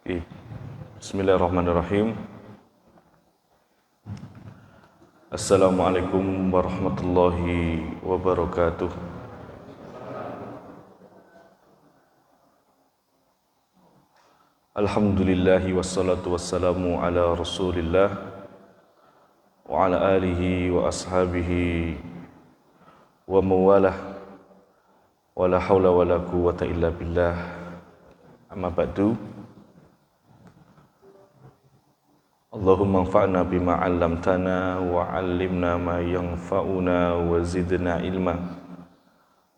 Oke. Bismillahirrahmanirrahim. Assalamualaikum warahmatullahi wabarakatuh. Alhamdulillahi wassalatu wassalamu ala rasulillah wa ala alihi wa ashabihi wa mawalah wa la hawla wa la quwwata illa billah. Amma ba'du. Allahumma anfa'na bima 'allamtana wa 'allimna ma yanfa'una wa zidna ilma.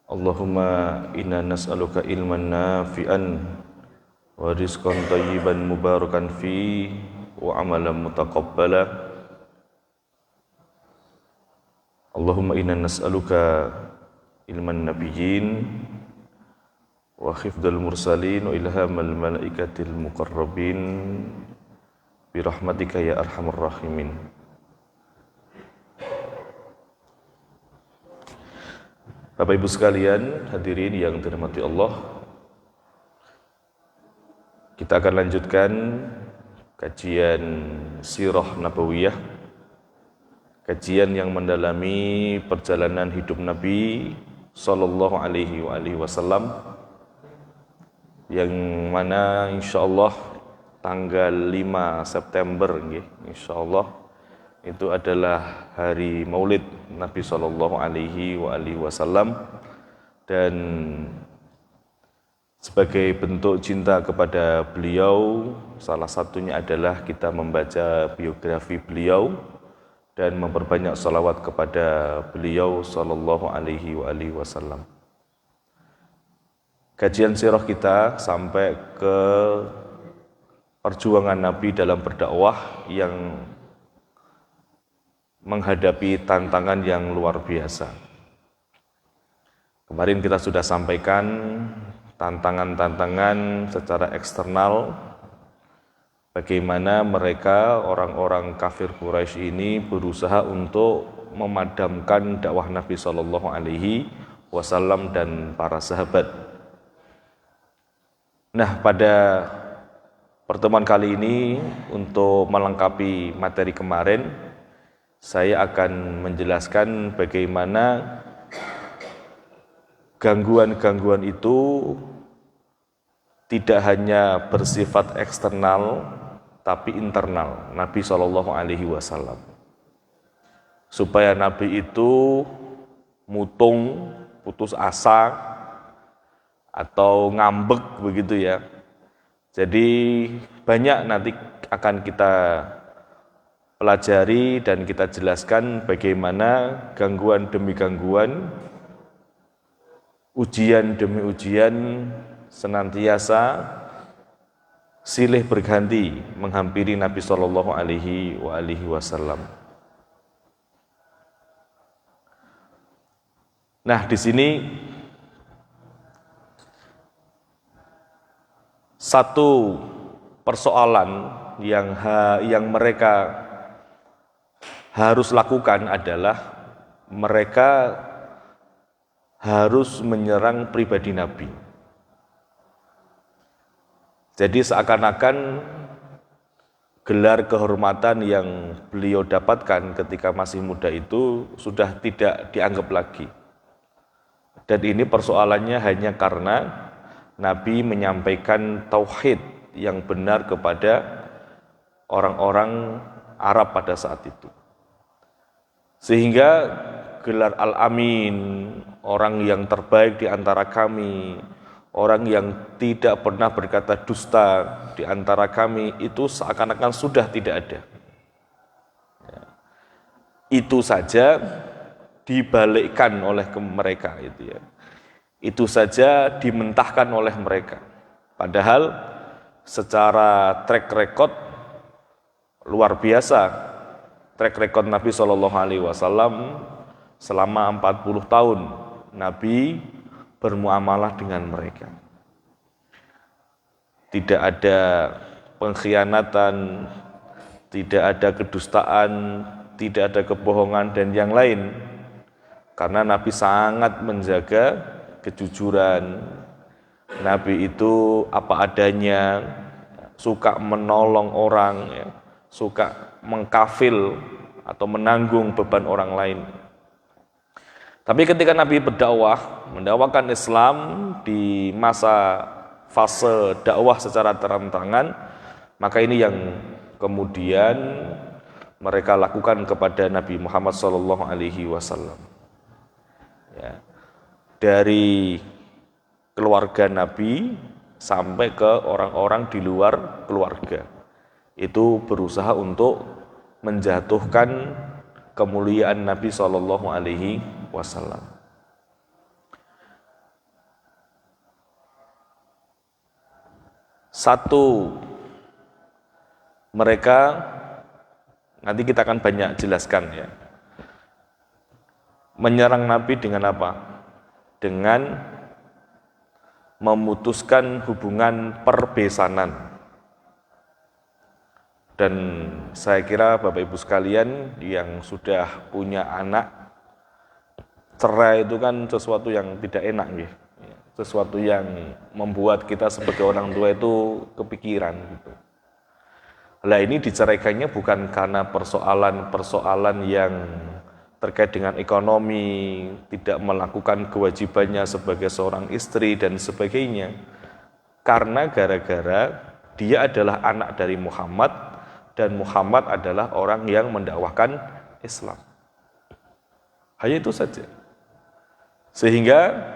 Allahumma inna nas'aluka ilman nafi'an wa rizqan thayyiban mubarakan fi wa amalan mutaqabbala. Allahumma inna nas'aluka ilman nabiyyin wa hifdzal mursalin wa ilhamal malaikatil muqarrabin birahmatika ya arhamar rahimin. Bapak Ibu sekalian, hadirin yang dirahmati Allah, kita akan lanjutkan kajian Sirah Nabawiyah, kajian yang mendalami perjalanan hidup Nabi sallallahu alaihi wasallam, yang mana insyaallah tanggal 5 September insyaallah itu adalah hari Maulid Nabi sallallahu alaihi wasallam, dan sebagai bentuk cinta kepada beliau salah satunya adalah kita membaca biografi beliau dan memperbanyak salawat kepada beliau sallallahu alaihi wasallam. Kajian sirah kita sampai ke perjuangan Nabi dalam berdakwah yang menghadapi tantangan yang luar biasa. Kemarin kita sudah sampaikan tantangan-tantangan secara eksternal, bagaimana mereka orang-orang kafir Quraisy ini berusaha untuk memadamkan dakwah Nabi sallallahu alaihi wasallam dan para sahabat. Nah, pada pertemuan kali ini untuk melengkapi materi kemarin, saya akan menjelaskan bagaimana gangguan-gangguan itu tidak hanya bersifat eksternal tapi internal Nabi Shallallahu Alaihi Wasallam, supaya Nabi itu mutung, putus asa atau ngambek begitu ya. Jadi banyak nanti akan kita pelajari dan kita jelaskan bagaimana gangguan demi gangguan, ujian demi ujian senantiasa silih berganti menghampiri Nabi Shallallahu Alaihi Wasallam. Nah, di sini satu persoalan yang mereka harus lakukan adalah mereka harus menyerang pribadi Nabi. Jadi seakan-akan gelar kehormatan yang beliau dapatkan ketika masih muda itu sudah tidak dianggap lagi. Dan ini persoalannya hanya karena Nabi menyampaikan tauhid yang benar kepada orang-orang Arab pada saat itu. Sehingga gelar Al-Amin, orang yang terbaik di antara kami, orang yang tidak pernah berkata dusta di antara kami, itu seakan-akan sudah tidak ada. Itu saja dibalikkan oleh mereka itu ya. Itu saja dimentahkan oleh mereka. Padahal secara track record luar biasa, track record Nabi Shallallahu Alaihi Wasallam selama 40 tahun Nabi bermuamalah dengan mereka. Tidak ada pengkhianatan, tidak ada kedustaan, tidak ada kebohongan dan yang lain. Karena Nabi sangat menjaga kejujuran. Nabi itu apa adanya, suka menolong orang, ya, suka mengkafil atau menanggung beban orang lain. Tapi ketika Nabi berdakwah, mendakwakan Islam di masa fase dakwah secara terang-terangan, maka ini yang kemudian mereka lakukan kepada Nabi Muhammad SAW. Ya. Dari keluarga Nabi sampai ke orang-orang di luar keluarga, itu berusaha untuk menjatuhkan kemuliaan Nabi SAW. Satu, mereka, nanti kita akan banyak jelaskan ya, menyerang Nabi dengan apa? Dengan memutuskan hubungan perbesanan. Dan saya kira Bapak Ibu sekalian yang sudah punya anak, cerai itu kan sesuatu yang tidak enak gitu. Sesuatu yang membuat kita sebagai orang tua itu kepikiran gitu. Lah ini diceraikannya bukan karena persoalan-persoalan yang terkait dengan ekonomi, tidak melakukan kewajibannya sebagai seorang istri dan sebagainya. Karena gara-gara dia adalah anak dari Muhammad, dan Muhammad adalah orang yang mendakwahkan Islam. Hanya itu saja. Sehingga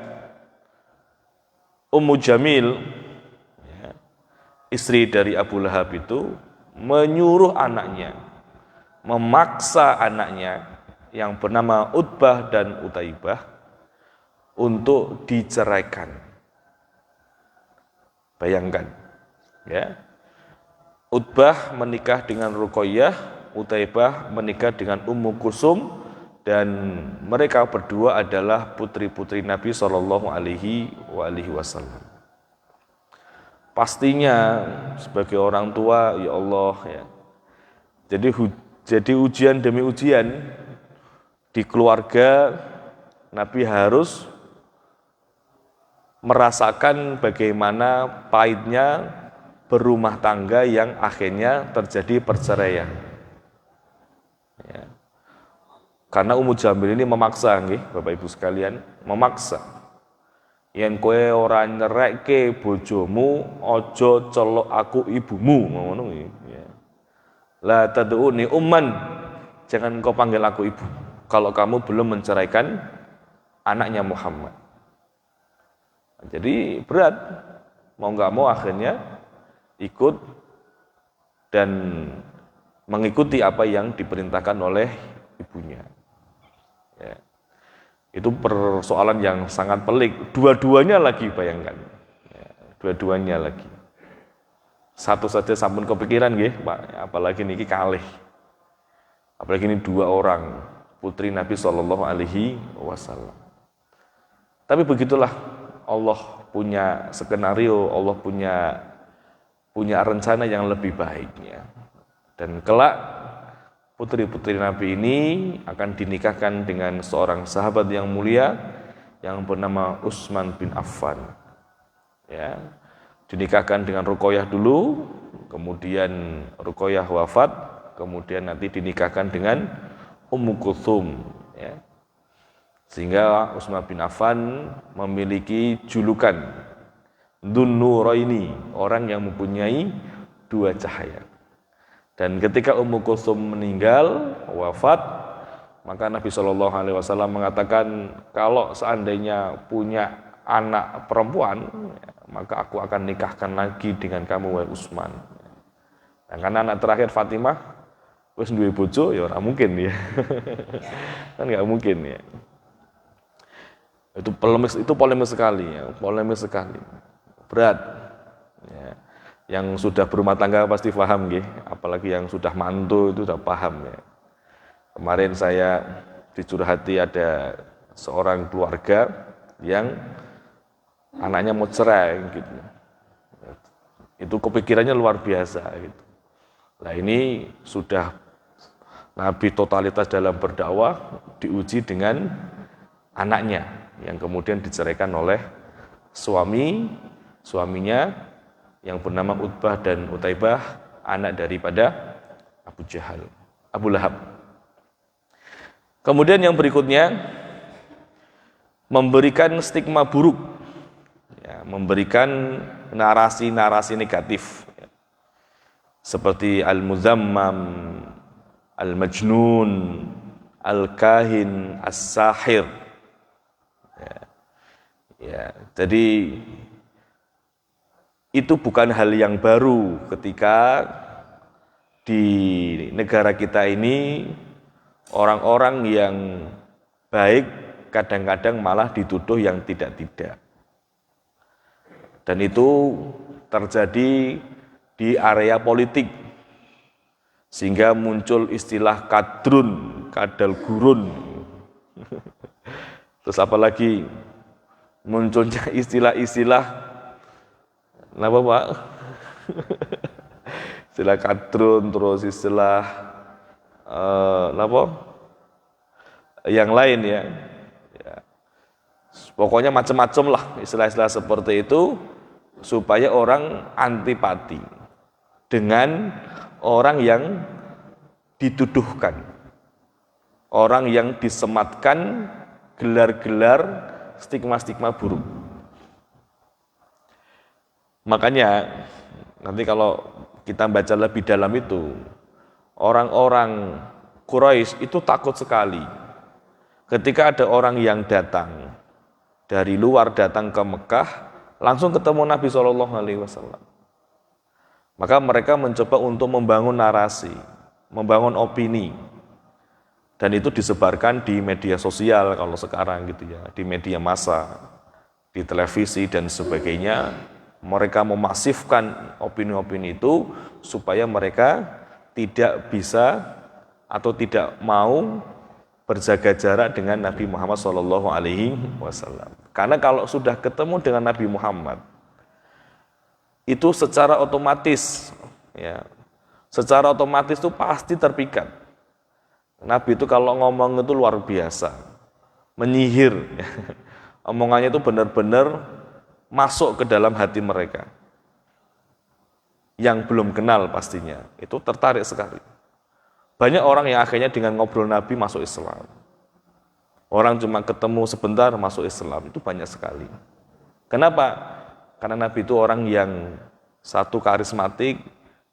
Ummu Jamil, ya, istri dari Abu Lahab itu menyuruh anaknya, memaksa anaknya yang bernama Utbah dan Utaibah untuk diceraikan. Bayangkan, ya. Utbah menikah dengan Ruqayyah, Utaibah menikah dengan Ummu Kulsum, dan mereka berdua adalah putri-putri Nabi SAW. Pastinya sebagai orang tua, ya Allah, ya. Jadi ujian demi ujian di keluarga Nabi harus merasakan bagaimana pahitnya berumah tangga yang akhirnya terjadi perceraian. Ya. Karena Ummu Jamil ini memaksa, nggih, Bapak Ibu sekalian, memaksa. Yen kowe ora nyerekke bojomu, aja celok aku ibumu, ngono nggih. Ya. La tad'uni umman, jangan kau panggil aku ibu kalau kamu belum menceraikan anaknya Muhammad. Jadi berat, mau nggak mau akhirnya ikut dan mengikuti apa yang diperintahkan oleh ibunya. Ya. Itu persoalan yang sangat pelik. Dua-duanya lagi, bayangkan. Ya, dua-duanya lagi. Satu saja sampun kepikiran, nggih, Pak. Apalagi niki kalih. Apalagi ini dua orang putri Nabi SAW. Tapi begitulah, Allah punya skenario, Allah punya rencana yang lebih baiknya. Dan kelak putri-putri Nabi ini akan dinikahkan dengan seorang sahabat yang mulia yang bernama Utsman bin Affan. Ya, dinikahkan dengan Ruqayyah dulu, kemudian Ruqayyah wafat, kemudian nanti dinikahkan dengan Ummu Kulsum. Ya. Sehingga Utsman bin Affan memiliki julukan Dzun-Nuraini, orang yang mempunyai dua cahaya. Dan ketika Ummu Kulsum meninggal, wafat, maka Nabi SAW mengatakan, kalau seandainya punya anak perempuan, maka aku akan nikahkan lagi dengan kamu, wahai Utsman. Nah, karena anak terakhir Fatimah wis duwe bojo, ya ora mungkin ya. Kan nggak mungkin ya. Itu polemik sekali ya, polemik sekali. Berat. Ya. Yang sudah berumah tangga pasti paham, nggih. Apalagi yang sudah mantu itu sudah paham ya. Kemarin saya dicurhati ada seorang keluarga yang anaknya mau cerai gitu. Itu kepikirannya luar biasa gitu. Nah, ini sudah Nabi totalitas dalam berdakwah diuji dengan anaknya yang kemudian diceraikan oleh suaminya yang bernama Utbah dan Utaibah, anak daripada Abu Jahal, Abu Lahab. Kemudian yang berikutnya, memberikan stigma buruk, ya, memberikan narasi-narasi negatif, ya, seperti al-muzammam, al-majnun, al-kahin, as-sahir. Ya, jadi itu bukan hal yang baru ketika di negara kita ini orang-orang yang baik kadang-kadang malah dituduh yang tidak-tidak. Dan itu terjadi di area politik, sehingga muncul istilah kadrun, kadal gurun. Terus apalagi munculnya istilah-istilah apa Pak? Istilah kadrun, terus istilah apa? Yang lain ya. Pokoknya macam-macam lah istilah-istilah seperti itu supaya orang antipati dengan orang yang dituduhkan, orang yang disematkan gelar-gelar stigma-stigma buruk. Makanya nanti kalau kita baca lebih dalam itu, orang-orang Quraisy itu takut sekali ketika ada orang yang datang dari luar, datang ke Mekah, langsung ketemu Nabi SAW. Maka mereka mencoba untuk membangun narasi, membangun opini, dan itu disebarkan di media sosial kalau sekarang gitu ya, di media massa, di televisi dan sebagainya. Mereka memasifkan opini-opini itu supaya mereka tidak bisa atau tidak mau berjaga jarak dengan Nabi Muhammad SAW. Karena kalau sudah ketemu dengan Nabi Muhammad, itu secara otomatis, ya, secara otomatis itu pasti terpikat. Nabi itu kalau ngomong itu luar biasa, menyihir, omongannya itu benar-benar masuk ke dalam hati mereka. Yang belum kenal pastinya, itu tertarik sekali. Banyak orang yang akhirnya dengan ngobrol Nabi masuk Islam. Orang cuma ketemu sebentar masuk Islam, itu banyak sekali. Kenapa? Karena Nabi itu orang yang satu karismatik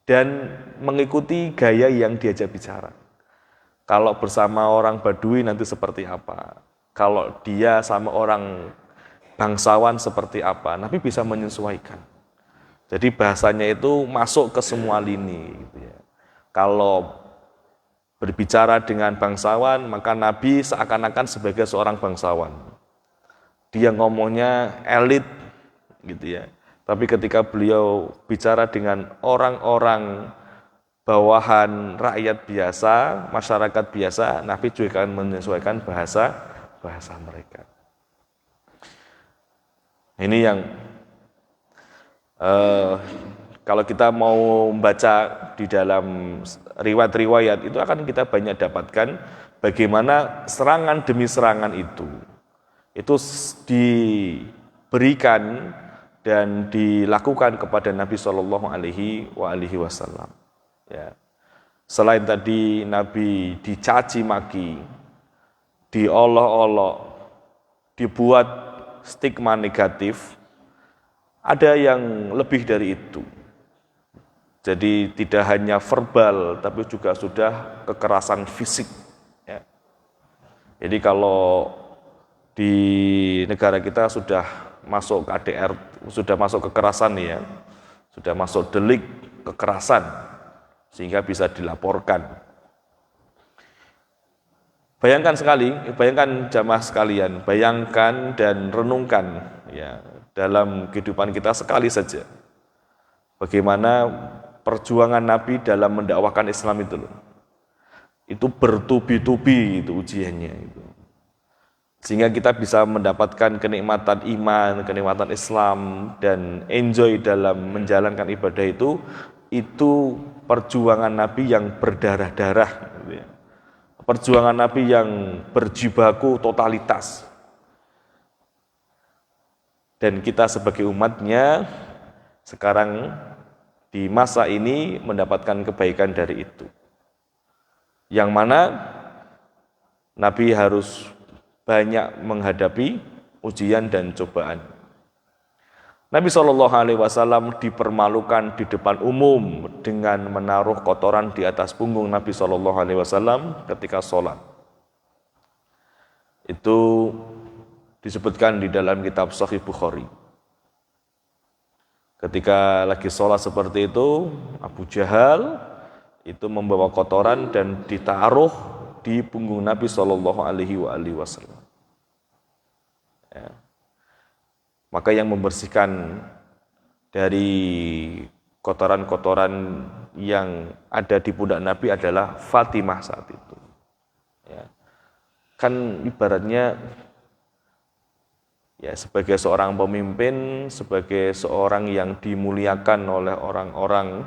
dan mengikuti gaya yang diajak bicara. Kalau bersama orang Badui nanti seperti apa? Kalau dia sama orang bangsawan seperti apa? Nabi bisa menyesuaikan. Jadi bahasanya itu masuk ke semua lini. Gitu ya. Kalau berbicara dengan bangsawan, maka Nabi seakan-akan sebagai seorang bangsawan. Dia ngomongnya elit, gitu ya. Tapi ketika beliau bicara dengan orang-orang bawahan, rakyat biasa, masyarakat biasa, Nabi juga akan menyesuaikan bahasa mereka. Ini yang kalau kita mau membaca di dalam riwayat-riwayat itu akan kita banyak dapatkan bagaimana serangan demi serangan itu diberikan dan dilakukan kepada Nabi Shallallahu Alaihi Wasallam. Ya. Selain tadi Nabi dicaci maki, diolok-olok, dibuat stigma negatif, ada yang lebih dari itu. Jadi tidak hanya verbal, tapi juga sudah kekerasan fisik. Ya. Jadi kalau di negara kita sudah masuk KDR, sudah masuk kekerasan ya, sudah masuk delik kekerasan, sehingga bisa dilaporkan. Bayangkan jamaah sekalian, bayangkan dan renungkan ya dalam kehidupan kita sekali saja, bagaimana perjuangan Nabi dalam mendakwakan Islam itu bertubi-tubi itu ujiannya itu. Sehingga kita bisa mendapatkan kenikmatan iman, kenikmatan Islam, dan enjoy dalam menjalankan ibadah itu perjuangan Nabi yang berdarah-darah. Gitu ya. Perjuangan Nabi yang berjibaku totalitas. Dan kita sebagai umatnya sekarang di masa ini mendapatkan kebaikan dari itu. Yang mana Nabi harus banyak menghadapi ujian dan cobaan. Nabi SAW dipermalukan di depan umum dengan menaruh kotoran di atas punggung Nabi SAW ketika sholat. Itu disebutkan di dalam kitab Sahih Bukhari. Ketika lagi sholat seperti itu, Abu Jahal itu membawa kotoran dan ditaruh di punggung Nabi SAW. Ya. Maka yang membersihkan dari kotoran-kotoran yang ada di pundak Nabi adalah Fatimah saat itu. Ya. Kan ibaratnya ya sebagai seorang pemimpin, sebagai seorang yang dimuliakan oleh orang-orang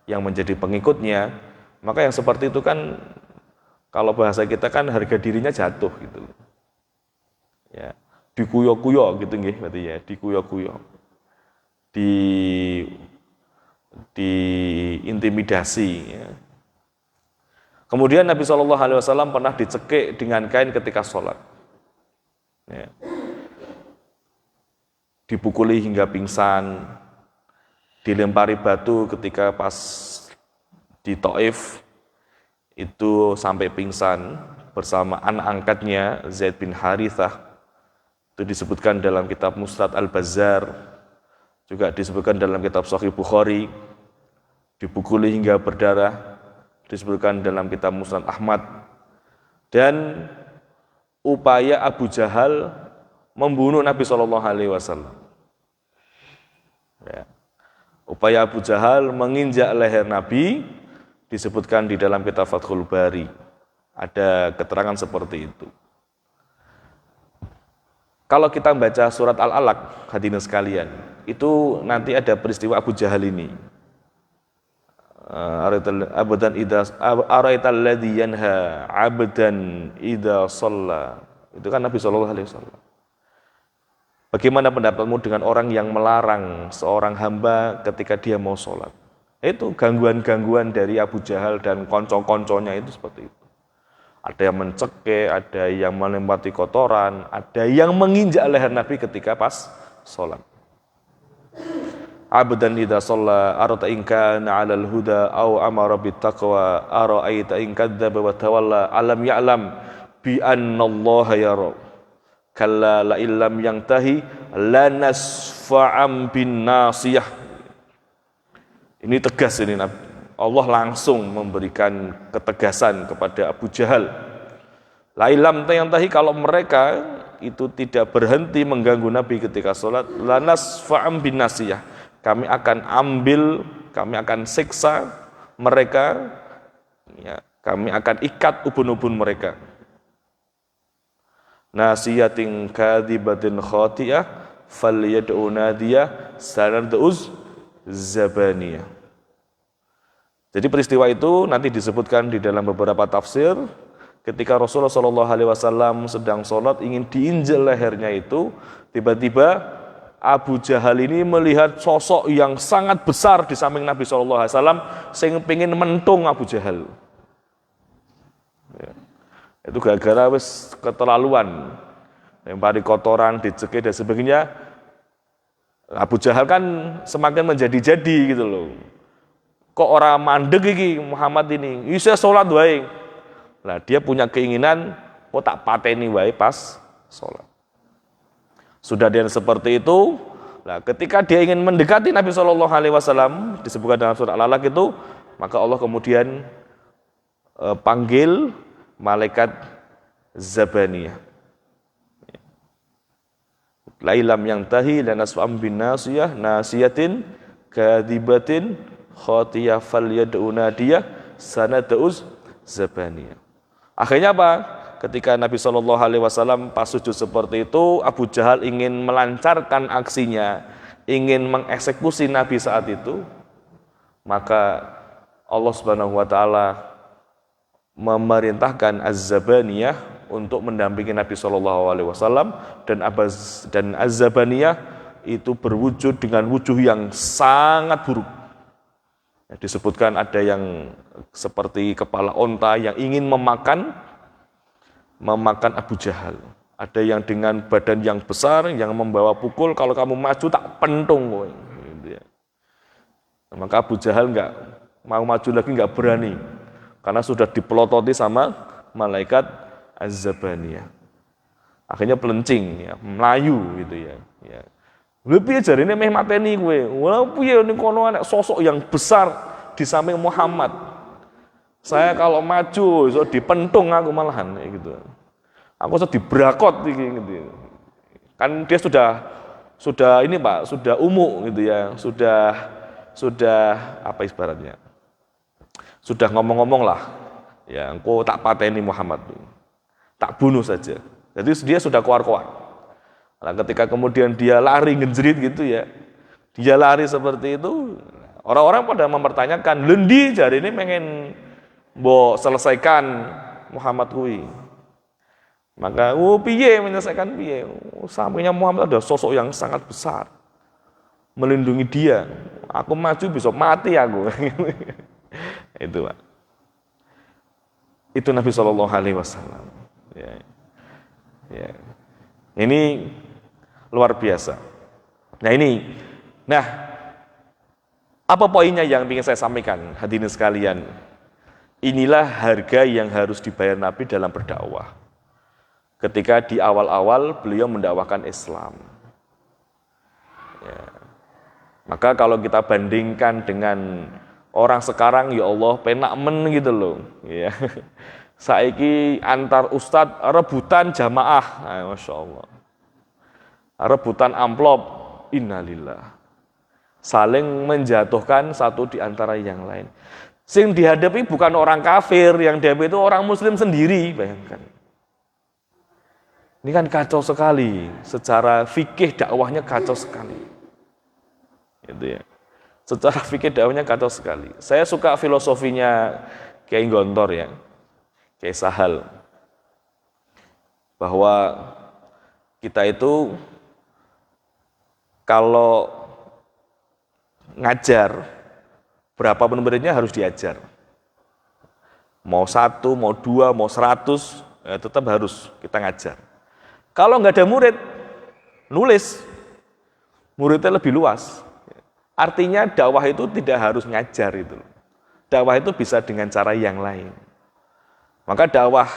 yang menjadi pengikutnya, maka yang seperti itu kan kalau bahasa kita kan harga dirinya jatuh gitu. Ya, dikuyo-kuyo gitu nggih berarti ya, dikuyo-kuyo. Diintimidasi ya. Kemudian Nabi SAW pernah dicekik dengan kain ketika sholat. Ya. Dipukuli hingga pingsan, dilempari batu ketika pas di Taif, itu sampai pingsan bersama anak angkatnya Zaid bin Harithah. Itu disebutkan dalam kitab Musnad Al-Bazzar, juga disebutkan dalam kitab Sahih Bukhari. Dipukuli hingga berdarah, disebutkan dalam kitab Musnad Ahmad. Dan upaya Abu Jahal membunuh Nabi SAW. Ya. Upaya Abu Jahal menginjak leher Nabi disebutkan di dalam kitab Fathul Bari. Ada keterangan seperti itu. Kalau kita baca surat Al-Alaq, hadirin sekalian, itu nanti ada peristiwa Abu Jahal ini. Araital ladzi yanha 'abdan idza shalla. Itu kan Nabi SAW. Bagaimana pendapatmu dengan orang yang melarang seorang hamba ketika dia mau sholat? Itu gangguan-gangguan dari Abu Jahal dan konco-konconya itu seperti itu. Ada yang mencekik, ada yang melempari kotoran, ada yang menginjak leher Nabi ketika pas sholat. Abdan idza shalla arata in kana 'alal huda aw amara bit taqwa ara'aita in kadzdzaba wa tawalla alam ya'lam bi annallaha yara kalla la illam yantahi lanasfa'am bin nasiyah. Ini tegas ini Nabi. Allah langsung memberikan ketegasan kepada Abu Jahal. La illam yantahi, kalau mereka itu tidak berhenti mengganggu Nabi ketika sholat, lanasfa'am bin nasiyah. Kami akan ambil, kami akan siksa mereka, ya, kami akan ikat ubun-ubun mereka. Nasiyatin kadzibatin khati'ah falyad'u nadiyah sanaduz zabaniyah. Jadi peristiwa itu nanti disebutkan di dalam beberapa tafsir ketika Rasulullah SAW sedang sholat ingin diinjak lehernya itu, tiba-tiba Abu Jahal ini melihat sosok yang sangat besar di samping Nabi SAW sing pengin mentung Abu Jahal. Ya. Itu gara-gara wis keterlaluan, lempari kotoran, dicekik dan sebagainya. Abu Jahal kan semakin menjadi-jadi gitu loh. Kok orang mandeg iki Muhammad ini, bisa sholat wae. Nah, dia punya keinginan, kok tak pateni wae pas sholat. Sudah dia seperti itu, nah ketika dia ingin mendekati Nabi SAW, disebutkan dalam surah Al-Alaq itu, maka Allah kemudian panggil malaikat Zabaniyah. Lailam yang tahi lanasfa'am bin nasiyah nasiyatin kadzibatin khatiyah falyad'u nadiyah sanaduz Zabaniyah. Akhirnya apa? Ketika Nabi SAW pas sujud seperti itu, Abu Jahal ingin melancarkan aksinya, ingin mengeksekusi Nabi saat itu, maka Allah Subhanahu wa taala memerintahkan Az-Zabaniyah untuk mendampingi Nabi SAW dan Az-Zabaniyah itu berwujud dengan wujuh yang sangat buruk. Disebutkan ada yang seperti kepala onta yang ingin memakan Abu Jahal. Ada yang dengan badan yang besar yang membawa pukul, kalau kamu maju tak pentung. Gitu ya. Maka Abu Jahal nggak mau maju lagi, nggak berani karena sudah dipelototi sama malaikat Az-Zabaniyah. Akhirnya pelencing, ya, melayu gitu ya. Lha piye jarine meh mateni kowe? Wah piye ning kono anak sosok yang besar di samping Muhammad. Saya kalau maju iso dipentung aku malahan kayak gitu. Aku iso dibrakot iki gitu. Kan dia sudah ini Pak, sudah umuk gitu ya. Sudah apa ibaratnya? Sudah ngomong-ngomong lah. Ya, engkau tak pateni Muhammad. Tak bunuh saja. Jadi dia sudah keluar-keluar. Nah, ketika kemudian dia lari ngenjerit gitu ya, dia lari seperti itu, orang-orang pada mempertanyakan, lendi jari ini pengen selesaikan Muhammad kui. Maka, piye menyelesaikan piye? Sampainya Muhammad ada sosok yang sangat besar, melindungi dia. Aku maju bisa mati aku. Itu Pak. Itu Nabi SAW. Ya. Ini luar biasa. Nah, apa poinnya yang ingin saya sampaikan, hadirin sekalian? Inilah harga yang harus dibayar Nabi dalam berdakwah. Ketika di awal-awal beliau mendakwahkan Islam. Ya. Maka kalau kita bandingkan dengan orang sekarang, ya Allah, penak men gitu loh. Ya. Saiki antar ustadz rebutan jamaah, Masya Allah. Rebutan amplop, innalillah. Saling menjatuhkan satu di antara yang lain. Sing dihadapi bukan orang kafir, yang dihadapi itu orang muslim sendiri, bayangkan. Ini kan kacau sekali, secara fikih dakwahnya kacau sekali. Gitu ya. Secara fikih dakwahnya kacau sekali. Saya suka filosofinya Kiai Gontor ya. Kiai Sahal, bahwa kita itu kalau ngajar, berapapun muridnya harus diajar. Mau 1, mau 2, mau 100, ya tetap harus kita ngajar. Kalau nggak ada murid, nulis, muridnya lebih luas. Artinya dakwah itu tidak harus ngajar itu. Dakwah itu bisa dengan cara yang lain. Maka dakwah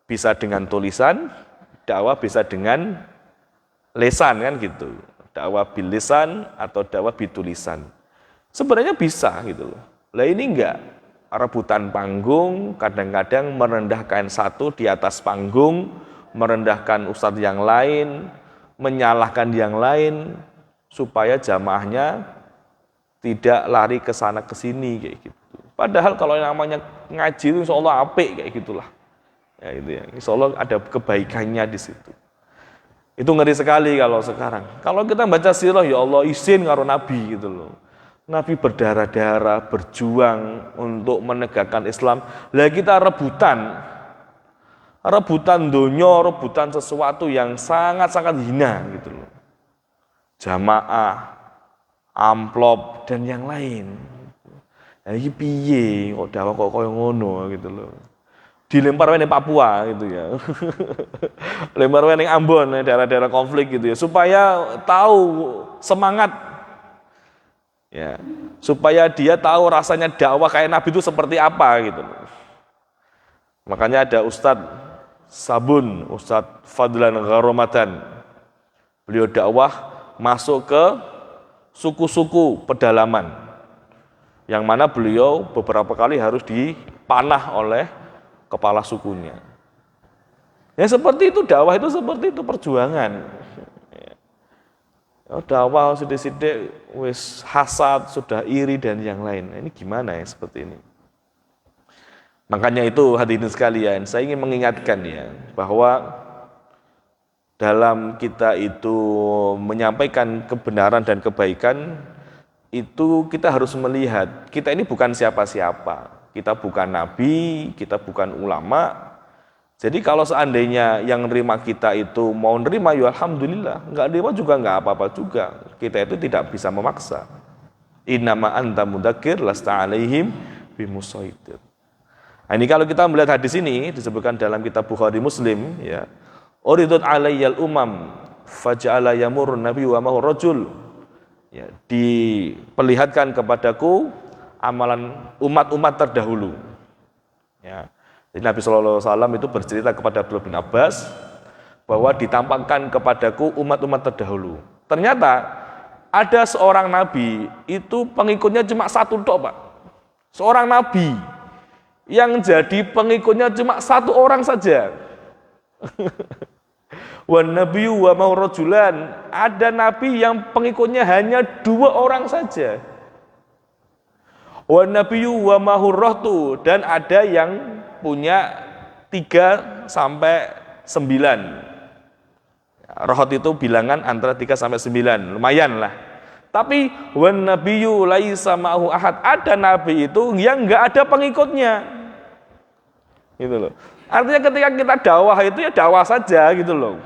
bisa dengan tulisan, dakwah bisa dengan lesan kan gitu. Dakwah bil lisan atau dakwah bitulisan. Sebenarnya bisa gitu loh. Lah ini enggak, rebutan panggung, kadang-kadang merendahkan satu di atas panggung, merendahkan ustadz yang lain, menyalahkan yang lain supaya jamaahnya tidak lari ke sana ke sini kayak gitu. Padahal kalau namanya ngaji itu insya Allah apik kayak gitulah. Ya gitu ya. Insya Allah ada kebaikannya di situ. Itu ngeri sekali kalau sekarang. Kalau kita baca sirah, ya Allah izin karo Nabi gitu loh. Nabi berdarah-darah, berjuang untuk menegakkan Islam. Lah kita rebutan dunia, rebutan sesuatu yang sangat-sangat hina gitu loh. Jamaah, amplop dan yang lain. Nah, ini piye kok dakwah kok koyo ngono gitu loh. Dilempar wae Papua gitu ya. Lempar wae ning Ambon, daerah-daerah konflik gitu ya, supaya tahu semangat. Ya, supaya dia tahu rasanya dakwah kayak Nabi itu seperti apa gitu loh. Makanya ada Ustadz Sabun, Ustadz Fadlan Gharomatan. Beliau dakwah masuk ke suku-suku pedalaman. Yang mana beliau beberapa kali harus dipanah oleh kepala sukunya. Ya seperti itu, dakwah itu seperti itu, perjuangan. Ya, dakwah sidik-sidik wis hasad, sudah iri dan yang lain. Ini gimana ya seperti ini? Makanya itu hadirin sekalian, saya ingin mengingatkan ya bahwa dalam kita itu menyampaikan kebenaran dan kebaikan, itu kita harus melihat, kita ini bukan siapa-siapa. Kita bukan nabi, kita bukan ulama, Jadi kalau seandainya yang nerima kita itu mau nerima, ya alhamdulillah. Nggak nerima juga nggak apa-apa juga. Kita itu tidak bisa memaksa. Innama anta mudzakkir lasta alaihim bimusaitir. Nah, ini kalau kita melihat hadis ini disebutkan dalam kitab Bukhari Muslim, ya. Uridut alayyal umam faja'ala yamurun nabi wa mahu rajul. Ya, diperlihatkan kepadaku amalan umat-umat terdahulu. Ya. Jadi Nabi SAW itu bercerita kepada Abdullah bin Abbas bahwa ditampakkan kepadaku umat-umat terdahulu. Ternyata ada seorang nabi itu pengikutnya cuma satu tok, Pak. Seorang nabi yang jadi pengikutnya cuma satu orang saja. Wan nabiyyu wa mau rajulan, ada nabi yang pengikutnya hanya 2 orang saja. Wan nabiyyu wa mahurrahtu, dan ada yang punya 3 sampai 9. Rohot itu bilangan antara 3 sampai 9, lumayan lah. Tapi wan nabiyyu laisa ma'ahu ahad, ada nabi itu yang enggak ada pengikutnya. Gitu loh. Artinya ketika kita dakwah itu ya dakwah saja gitu loh.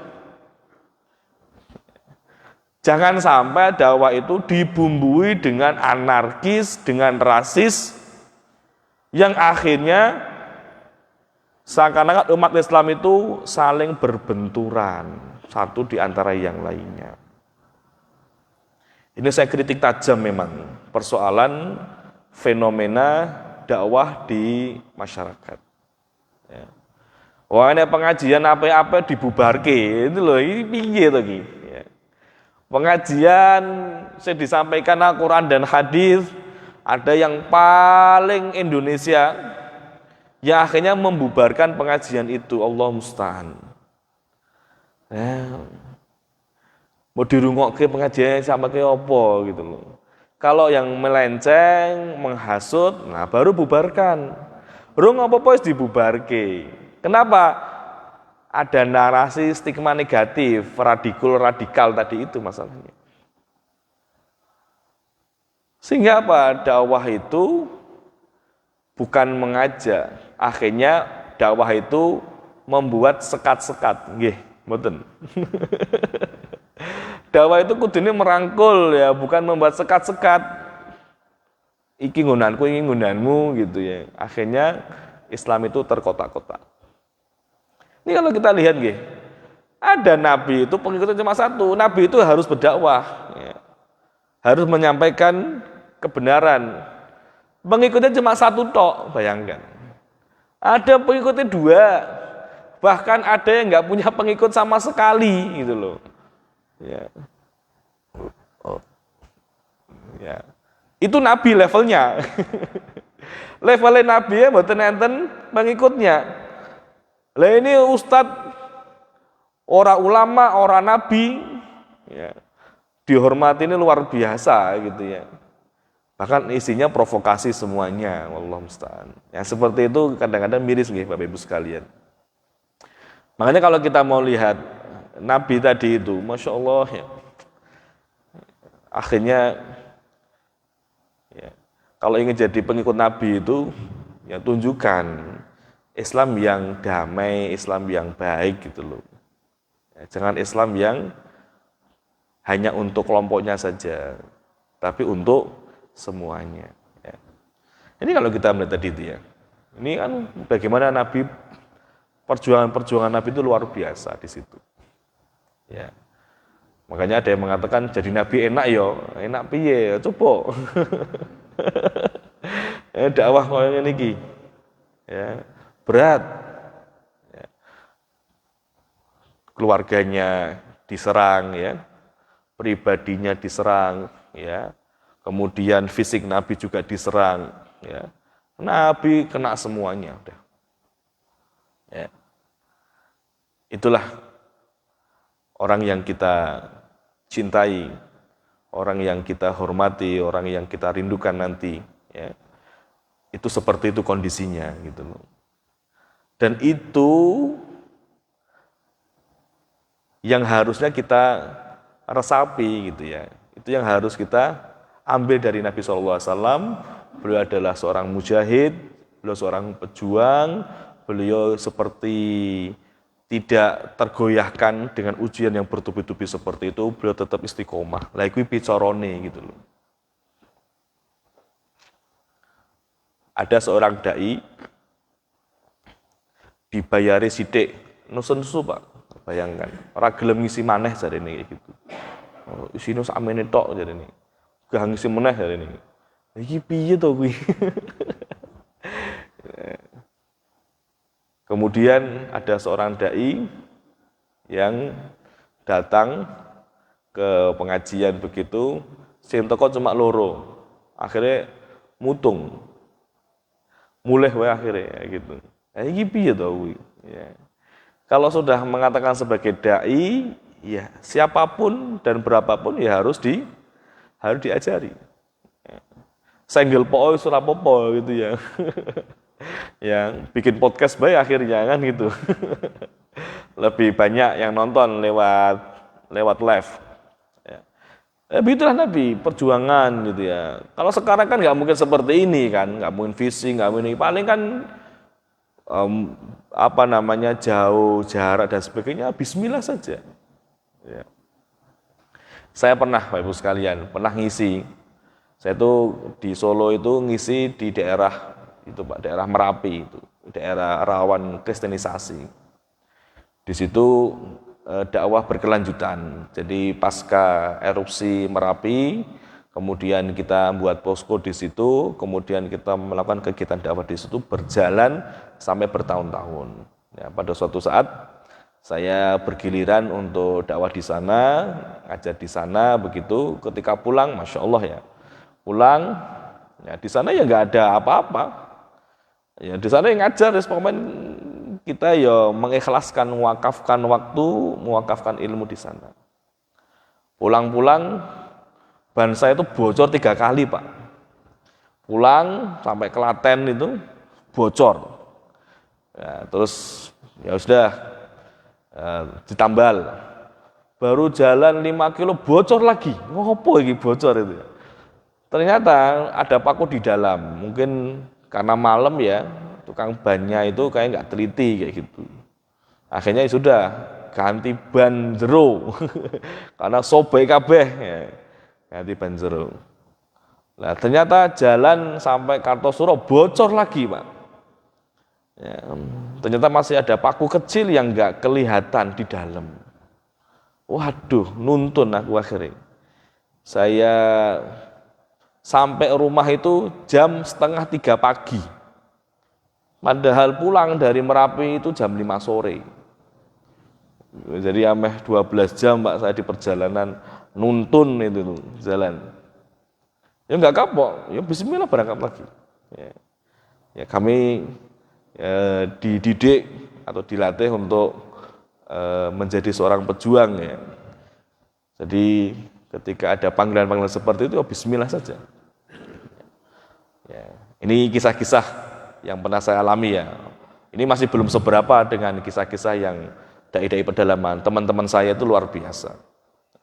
Jangan sampai dakwah itu dibumbui dengan anarkis, dengan rasis, yang akhirnya seakan-akan umat Islam itu saling berbenturan satu di antara yang lainnya. Ini saya kritik tajam memang persoalan fenomena dakwah di masyarakat. Ya. Wah, ini pengajian apa-apa dibubarke, itu loh, ini piye to iki? Ya. Pengajian saya disampaikan Al-Quran dan hadis, ada yang paling Indonesia yang akhirnya membubarkan pengajian itu, Allah musta'an. Mau dirungokke pengajian sama kayak apa gitu loh. Kalau yang melenceng, menghasut, nah baru bubarkan. Rung apa-apa wis dibubarke. Kenapa? Ada narasi stigma negatif, radikal tadi itu masalahnya. Sehingga apa? Dakwah itu bukan mengajak. Akhirnya dakwah itu membuat sekat-sekat. Nggih, mboten. Dakwah itu kudune merangkul ya, bukan membuat sekat-sekat. Iki nggonanku, iki nggonanmu gitu ya. Akhirnya Islam itu terkotak-kotak. Ini kalau kita lihat nggih, ada nabi itu pengikutnya cuma satu. Nabi itu harus berdakwah, ya. Harus menyampaikan kebenaran. Pengikutnya cuma satu tok, bayangkan. Ada pengikutnya 2, bahkan ada yang nggak punya pengikut sama sekali, gitu loh. Ya. Oh. Ya. Itu nabi levelnya. Levelnya nabi ya mboten enten pengikutnya. Lah ini ustadz, orang ulama, orang nabi, ya, dihormati ini luar biasa gitu ya. Bahkan isinya provokasi semuanya, wallahu musta'an. Ya seperti itu kadang-kadang miris nggih Bapak Ibu sekalian. Makanya kalau kita mau lihat nabi tadi itu, masya Allah ya, akhirnya ya, kalau ingin jadi pengikut nabi itu ya tunjukkan Islam yang damai, Islam yang baik gitu loh. Ya, jangan Islam yang hanya untuk kelompoknya saja, tapi untuk semuanya. Ya. Ini kalau kita melihat tadi itu ya, ini kan bagaimana Nabi, perjuangan Nabi itu luar biasa di situ. Ya. Makanya ada yang mengatakan jadi Nabi enak yo, enak piye? Coba. Dakwah koyo ngene iki. Ya. Berat, ya. Keluarganya diserang, ya, pribadinya diserang, ya, kemudian fisik Nabi juga diserang, ya, Nabi kena semuanya, udah, ya. Itulah orang yang kita cintai, orang yang kita hormati, orang yang kita rindukan nanti, ya. Itu seperti itu kondisinya, gitu loh. Dan itu yang harusnya kita resapi gitu ya. Itu yang harus kita ambil dari Nabi SAW. Beliau adalah seorang mujahid, beliau seorang pejuang, beliau seperti tidak tergoyahkan dengan ujian yang bertubi-tubi seperti itu, beliau tetap istiqomah. Lah iku bicarane gitu loh. Ada seorang dai dibayari sithik, nusun-nusu Pak. Bayangkan, ora gelem ngisi maneh jarene kayak gitu. Oh, isine sakmene tok jarene. Gak ngisi meneh jarene. Iki piye to kuwi? Kemudian ada seorang dai yang datang ke pengajian begitu, sing teko cuma loro. Akhirnya mutung. Mulih wae akhirnya gitu. Iki piye to kuwi? Ya. Kalau sudah mengatakan sebagai dai, ya siapapun dan berapapun ya harus diajari. Senggel pooi surapopo gitu ya. Yang bikin podcast baik akhirnya kan gitu. Lebih banyak yang nonton lewat live. Ya. Begitulah Nabi, perjuangan gitu ya. Kalau sekarang kan nggak mungkin seperti ini kan, nggak mungkin visi, nggak mungkin paling kan jauh jarak dan sebagainya. Bismillah saja. Ya. Saya pernah Bapak Ibu sekalian ngisi. Saya itu di Solo itu ngisi di daerah itu Pak, daerah Merapi itu, daerah rawan kristenisasi. Di situ dakwah berkelanjutan. Jadi pasca erupsi Merapi, kemudian kita buat posko di situ, kemudian kita melakukan kegiatan dakwah di situ berjalan sampai bertahun-tahun. Ya, pada suatu saat saya bergiliran untuk dakwah di sana, ngajar di sana begitu. Ketika pulang, masya Allah ya, pulang ya di sana ya nggak ada apa-apa. Ya di sana yang ngajar, kita ya mengikhlaskan, mewakafkan waktu, mewakafkan ilmu di sana. Pulang-pulang, ban saya itu bocor 3 kali Pak. Pulang sampai Klaten itu bocor. Ya, terus ya sudah ditambal. Baru jalan 5 kilo bocor lagi. Ngopo ini bocor itu? Ternyata ada paku di dalam. Mungkin karena malam ya, tukang bannya itu kayak nggak teliti kayak gitu. Akhirnya ya sudah ganti ban jero. Karena sobek kabeh ya. Ganti ban jero. Nah, ternyata jalan sampai Kartosuro bocor lagi, Pak. Ya, ternyata masih ada paku kecil yang nggak kelihatan di dalam. Waduh, nuntun aku akhirnya. Saya sampai rumah itu jam 2:30 pagi. Padahal pulang dari Merapi itu jam 5 sore. Jadi ameh 12 jam Pak saya di perjalanan nuntun itu tuh, jalan. Ya enggak kapok, ya bismillah berangkat lagi. Ya kami dididik atau dilatih untuk menjadi seorang pejuang ya. Jadi ketika ada panggilan-panggilan seperti itu, ya bismillah saja. Ya, ini kisah-kisah yang pernah saya alami ya. Ini masih belum seberapa dengan kisah-kisah yang dai-dai pedalaman. Teman-teman saya itu luar biasa.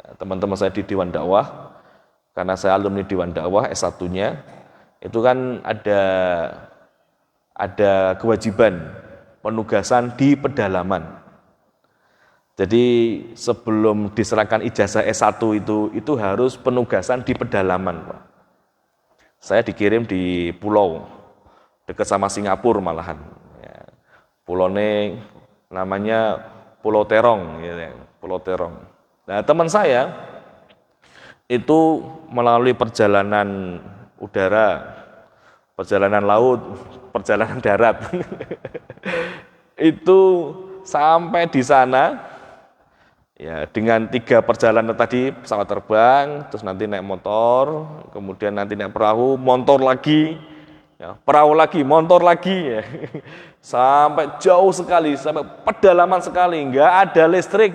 Ya, teman-teman saya di Dewan Dakwah, karena saya alumni Dewan Dakwah S1-nya, itu kan ada kewajiban penugasan di pedalaman. Jadi sebelum diserahkan ijazah S1 itu harus penugasan di pedalaman, Pak. Saya dikirim di pulau dekat sama Singapura malahan. Ya. Pulau ini namanya Pulau Terong, ya, Pulau Terong. Nah, teman saya itu melalui perjalanan udara, perjalanan laut, perjalanan darat. Itu sampai di sana ya dengan 3 perjalanan tadi, pesawat terbang, terus nanti naik motor, kemudian nanti naik perahu, motor lagi, ya, perahu lagi, motor lagi, ya. Sampai jauh sekali, sampai pedalaman sekali, nggak ada listrik.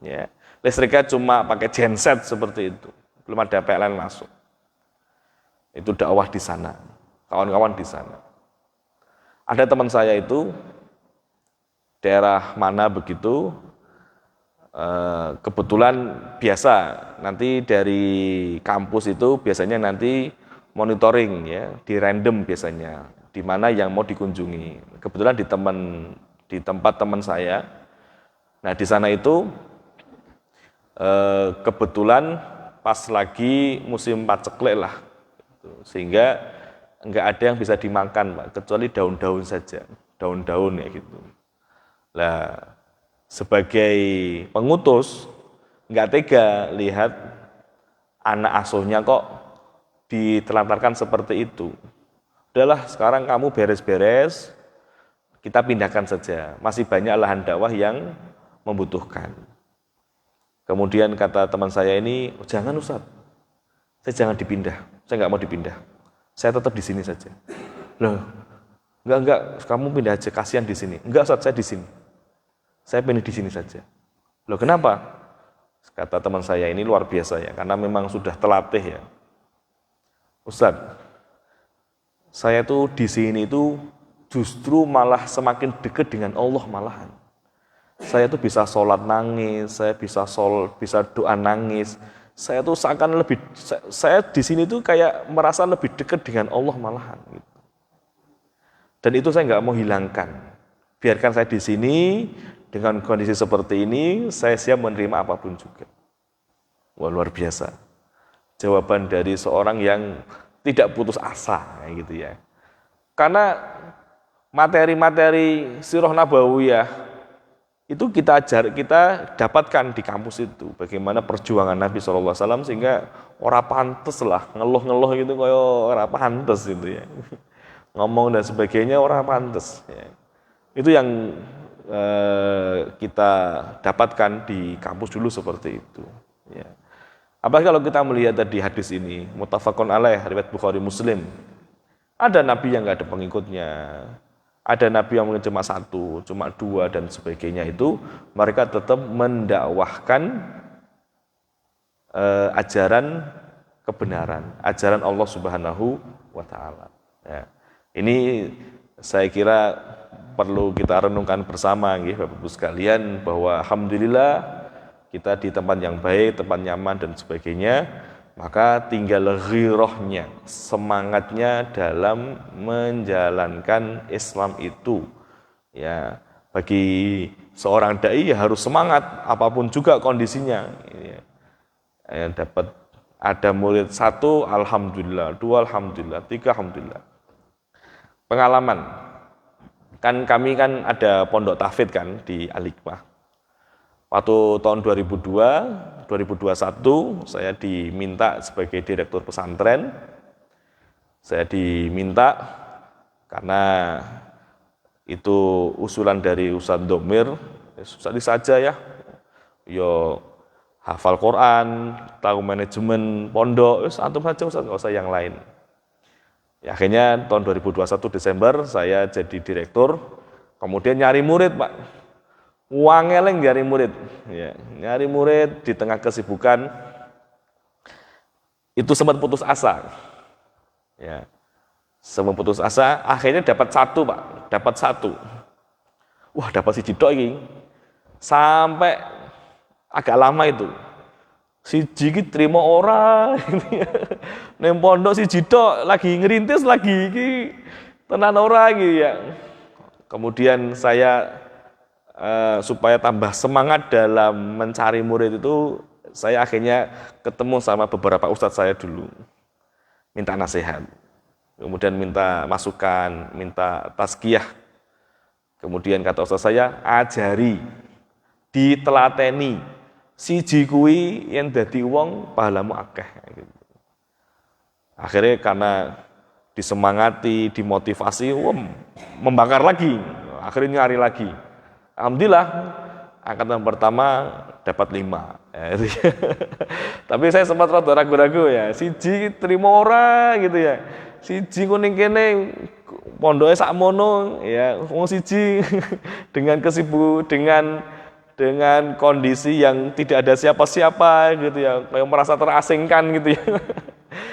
Ya, listriknya cuma pakai genset seperti itu, belum ada PLN masuk. Itu dakwah di sana, kawan-kawan di sana. Ada teman saya itu daerah mana begitu. Kebetulan biasa nanti dari kampus itu biasanya nanti monitoring ya, di random biasanya di mana yang mau dikunjungi. Kebetulan di tempat teman saya. Nah, di sana itu kebetulan pas lagi musim paceklik lah, sehingga nggak ada yang bisa dimakan, Pak, kecuali daun-daun saja, daun-daun ya gitu. Lah, sebagai pengutus nggak tega lihat anak asuhnya kok ditelantarkan seperti itu. Udahlah, sekarang kamu beres-beres, kita pindahkan saja. Masih banyak lahan dakwah yang membutuhkan. Kemudian kata teman saya ini, jangan Ustaz, saya jangan dipindah, saya nggak mau dipindah, saya tetap di sini saja. Loh, enggak, kamu pindah aja, kasihan di sini. Enggak Ustaz, saya di sini, saya pengen di sini saja. Loh, kenapa? Kata teman saya ini luar biasa ya, karena memang sudah terlatih ya. Ustaz, saya tuh di sini itu justru malah semakin dekat dengan Allah malahan. Saya tuh bisa sholat nangis, saya bisa doa nangis. Saya tuh seakan saya di sini tuh kayak merasa lebih dekat dengan Allah malahan. Gitu. Dan itu saya nggak mau hilangkan. Biarkan saya di sini dengan kondisi seperti ini, saya siap menerima apapun juga. Wah, luar biasa. Jawaban dari seorang yang tidak putus asa, gitu ya. Karena materi-materi sirah nabawiyah itu kita dapatkan di kampus itu, bagaimana perjuangan Nabi SAW, sehingga orang pantes lah ngeluh-ngeluh gitu, kayak orang pantes gitu ya, ngomong dan sebagainya orang pantes ya. Itu yang kita dapatkan di kampus dulu seperti itu ya. Apalagi kalau kita melihat tadi hadis ini muttafaqun alaih, riwayat Bukhari Muslim, ada nabi yang nggak ada pengikutnya, ada nabi yang mungkin cuma satu, cuma dua, dan sebagainya. Itu mereka tetap mendakwahkan ajaran kebenaran, ajaran Allah Subhanahu wa Ta'ala. Ya. Ini saya kira perlu kita renungkan bersama, Bapak Ibu sekalian, bahwa alhamdulillah kita di tempat yang baik, tempat nyaman dan sebagainya. Maka tinggal ghirahnya, semangatnya dalam menjalankan Islam itu. Ya, bagi seorang dai ya harus semangat apapun juga kondisinya. Ya, dapat ada murid 1, alhamdulillah, 2 alhamdulillah, 3 alhamdulillah. Pengalaman, kan kami kan ada pondok tahfidz kan di Al-Hikmah. Waktu tahun 2021 saya diminta sebagai direktur pesantren. Saya diminta karena itu usulan dari Ustadz Domir, Ustadz saja ya, yo hafal Quran, tahu manajemen pondok, antum saja Ustadz, nggak usah yang lain. Ya, akhirnya tahun 2021 Desember saya jadi direktur, kemudian nyari murid, Pak. Wangeleng nyari murid, ya, nyari murid di tengah kesibukan itu sempat putus asa, ya, sempat putus asa. Akhirnya dapat 1, Pak, dapat 1. Wah, dapat si Jidok ini, sampai agak lama itu. Si Jiki terima orang, neng pondok si Jidok lagi ngerintis lagi, tenan orang gitu ya. Kemudian saya supaya tambah semangat dalam mencari murid itu, saya akhirnya ketemu sama beberapa ustadz saya dulu, minta nasihat, kemudian minta masukan, minta tazkiyah. Kemudian kata ustadz saya, ajari, ditelateni, siji kuwi yen dadi wong pahalamu akeh. Akhirnya karena disemangati, dimotivasi, membakar lagi, akhirnya nyari lagi. Alhamdulillah, angkatan pertama dapat 5. Tapi saya sempat rada ragu-ragu ya, siji terima ora gitu ya. Siji kuning kene pondoke sakmono ya, wong siji dengan kesibuk dengan kondisi yang tidak ada siapa-siapa gitu ya, kayak merasa terasingkan gitu ya.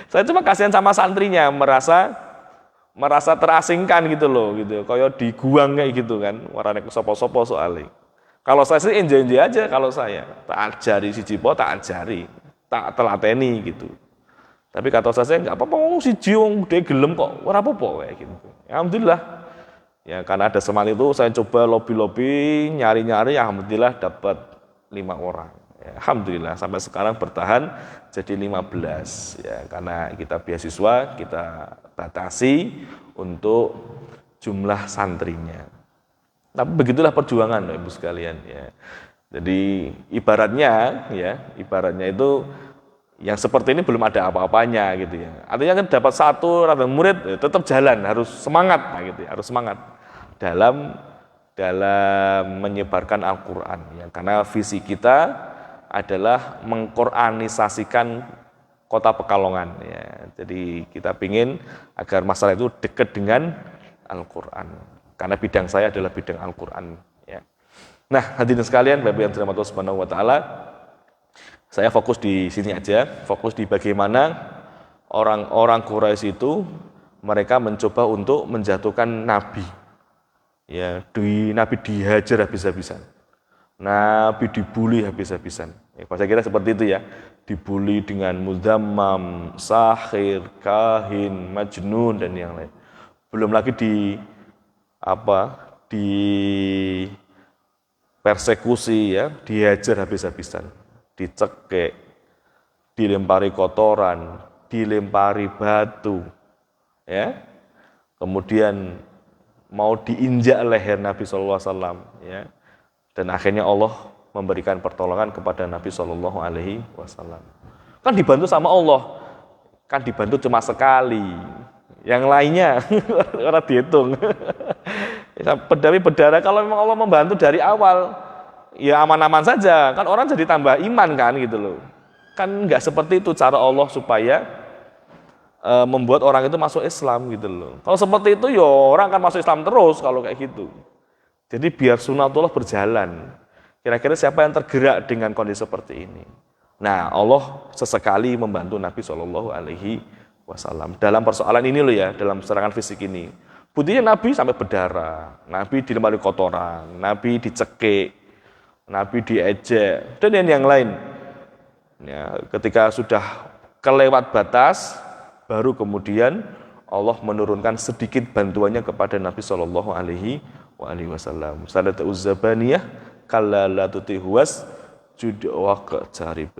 Saya cuma kasihan sama santrinya, merasa terasingkan gitu loh, gitu, kayak diguang kayak gitu kan, warnanya sopo-sopo soalnya. Kalau saya sih enjoy aja, kalau saya tak ajari si Jipo, tak ajari, tak telateni gitu. Tapi kata saya nggak apa-apa, si Jiong dia gelem kok, ora apa-apa kayak gitu. Alhamdulillah. Ya, karena ada semangat itu saya coba lobby-lobby, nyari-nyari, alhamdulillah dapat 5 orang. Ya, alhamdulillah sampai sekarang bertahan jadi 15 ya, karena kita beasiswa kita batasi untuk jumlah santrinya. Tapi begitulah perjuangan Bapak Ibu sekalian ya. Jadi ibaratnya itu yang seperti ini belum ada apa-apanya gitu ya. Artinya kan dapat satu orang murid ya, tetap jalan, harus semangat nah, gitu ya, harus semangat dalam menyebarkan Al-Qur'an ya. Karena visi kita adalah mengqur'anisasikan Kota Pekalongan ya. Jadi kita ingin agar masalah itu dekat dengan Al-Qur'an. Karena bidang saya adalah bidang Al-Qur'an ya. Nah, hadirin sekalian, Bapak yang dirahmati Allah Subhanahu wa taala, saya fokus di sini aja, fokus di bagaimana orang-orang Quraisy itu mereka mencoba untuk menjatuhkan Nabi. Ya, Nabi dihajar habis-habisan. Nabi dibully habis-habisan. Ya, saya kira seperti itu ya. Dibully dengan muzammam, sahir, kahin, majnun dan yang lain. Belum lagi di persekusi ya, dihajar habis-habisan, dicekek, dilempari kotoran, dilempari batu, ya, kemudian mau diinjak leher Nabi Shallallahu Alaihi Wasallam, ya, dan akhirnya Allah memberikan pertolongan kepada Nabi Shallallahu Alaihi Wasallam. Kan dibantu sama Allah, kan dibantu cuma sekali, yang lainnya orang dihitung. Berdarah kalau memang Allah membantu dari awal, ya aman-aman saja. Kan orang jadi tambah iman kan gitu loh. Kan nggak seperti itu cara Allah supaya membuat orang itu masuk Islam gitu loh. Kalau seperti itu ya orang akan masuk Islam terus kalau kayak gitu. Jadi biar sunatullah berjalan. Kira-kira siapa yang tergerak dengan kondisi seperti ini? Nah, Allah sesekali membantu Nabi Shallallahu Alaihi Wasallam dalam persoalan ini loh ya, dalam serangan fisik ini. Buktinya Nabi sampai berdarah, Nabi dilempari kotoran, Nabi dicekik, Nabi diejek, dan yang lain. Ya, ketika sudah kelewat batas, baru kemudian Allah menurunkan sedikit bantuannya kepada Nabi Shallallahu Alaihi Wasallam. Salat uzzabaniyah kalla la tutihuwas judwaq jarib.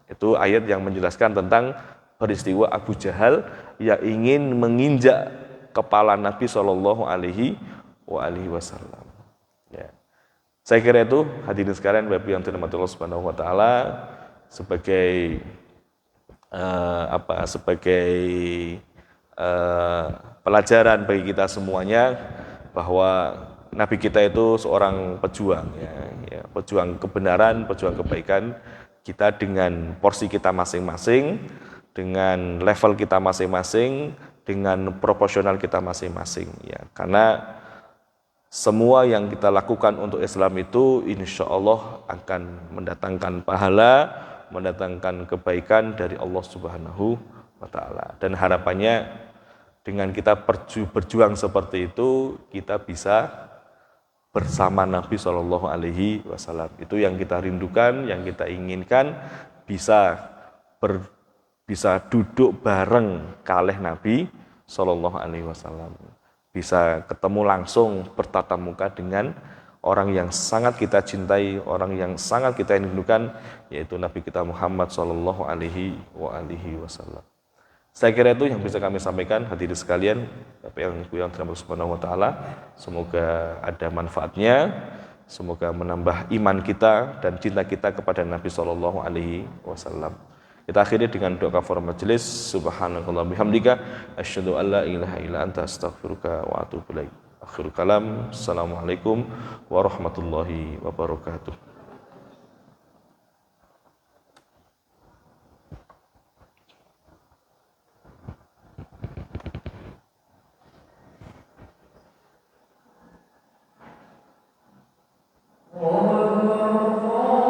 Itu ayat yang menjelaskan tentang peristiwa Abu Jahal yang ingin menginjak kepala Nabi Shallallahu Alaihi Wasallam. Ya. Saya kira itu hadirin sekalian Bapak yang dirahmati Allah Subhanahu Wa Taala sebagai pelajaran bagi kita semuanya bahwa Nabi kita itu seorang pejuang, ya, pejuang kebenaran, pejuang kebaikan. Kita dengan porsi kita masing-masing, dengan level kita masing-masing, dengan proporsional kita masing-masing ya, karena semua yang kita lakukan untuk Islam itu insya Allah akan mendatangkan pahala, mendatangkan kebaikan dari Allah Subhanahu wa Ta'ala. Dan harapannya dengan kita berjuang seperti itu kita bisa bersama Nabi Shallallahu Alaihi Wasallam. Itu yang kita rindukan, yang kita inginkan, bisa duduk bareng kalih Nabi Shallallahu Alaihi Wasallam, bisa ketemu langsung bertatap muka dengan orang yang sangat kita cintai, orang yang sangat kita rindukan, yaitu Nabi kita Muhammad Shallallahu Alaihi Wasallam. Saya kira itu yang bisa kami sampaikan hadirin sekalian, yang dirahmati Subhanahu Wa Taala. Semoga ada manfaatnya, semoga menambah iman kita dan cinta kita kepada Nabi Shallallahu Alaihi Wasallam. Kita akhiri dengan doa kafaratul majelis. Subhanakallah bihamdika asyhadu an la ilaha illa anta astaghfiruka wa atubu ilaik. Akhirul kalam. Assalamualaikum warahmatullahi wabarakatuh. الله أكبر الله